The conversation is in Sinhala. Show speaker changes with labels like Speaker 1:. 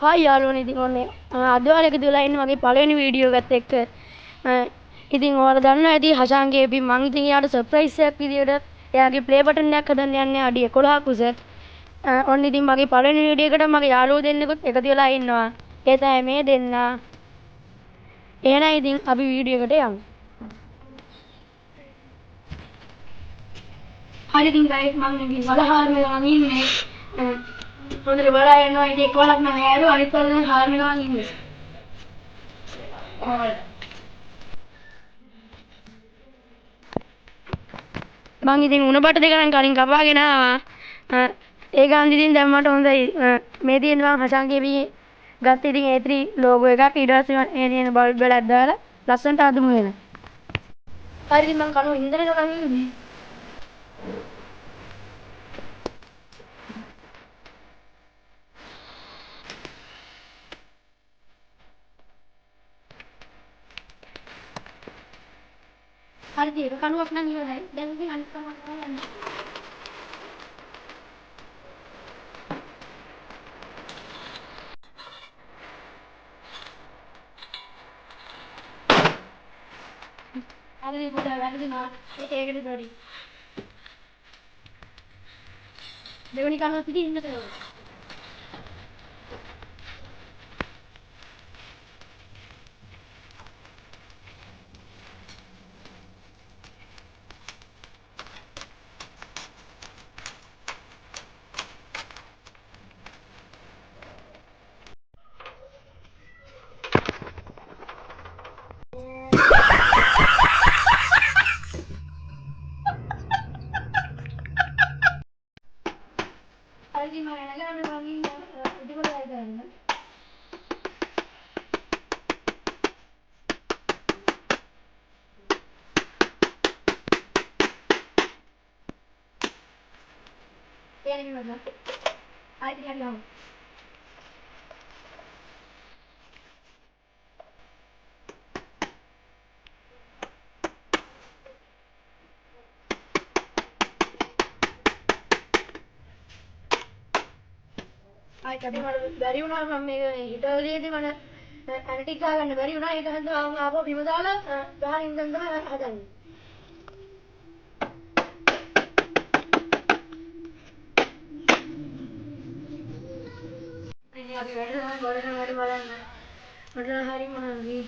Speaker 1: හායි යාළුවනේ ඉතින් ඔන්නේ අද වල එකතු වෙලා ඉන්නේ මගේ පළවෙනි වීඩියෝ එකත් එක්ක. ඉතින් ඔයාලා දන්නවා ඇති හෂාන්ගේ ඉතින් මං ඉතින් එයාට සර්ප්‍රයිස් එකක් විදියට එයාගේ ප්ලේ බටන් එකක් හදන්න යන්නේ අඩි 11ක් උස. ඔන්න ඉතින් මගේ පළවෙනි වීඩියෝ එකට මගේ යාළුවෝ දෙන්නෙකුත් එකතු වෙලා ඉන්නවා. ඒ තමයි මේ දෙන්නා. එහෙනම් ඉතින් අපි වීඩියෝ එකට යමු. හරි ඉතින් ගයිස් මම ඉතින් වලහාරම ගමන් ඉන්නේ. හොඳට බලලා යනවා ඉතින් එක්වලක් නම් යාළුවා අනිත් වල දැන් හාරම ගමන් ඉන්නේ. මං ඉතින් උණ බට දෙක නම් කලින් කපාගෙන ආවා. ඒ ගාන ඉතින් දැන් මට හොඳයි. මේ තියෙන මං හෂාන්ගේ මේ ගත්ත ඉතින් A3 ලෝගෝ එකක් ඊට පස්සේ මේ තියෙන බල්බ් එකක් දාලා ලස්සනට අඳුමු වෙන. හරි ඉතින් මං කනවා ඉන්දර ගමන් ඉන්නේ. හරි ඉතින් ඒක කනුවක් නම් ඉවරයි. දැන් ඉතින් අනිත් කනුවක් කරන්න. හරි පොඩ වැරදිනවා. ඒකට පොඩි. දෙවෙනි කනුවත් ඉතින් ඉන්නද ඕන. හරි ඉතින් මම නැගලා මම ඉන්න ඉදිකොට වැඩ කරන්න. එන්නේ මම. ආයි ඉතින් යන්න. ආයි කඩේ මට බැරි වුණා මම මේක හිටවලදී මට ඇනටික් ගන්න බැරි වුණා ඒක හන්දා මම ආපහු බිම දාලා ගහන ඉඳන් තමයි හදන්නේ. ඉතින් අපි වැඩ තමයි ගොඩන වැඩ බලන්න. මට හරිම හරි.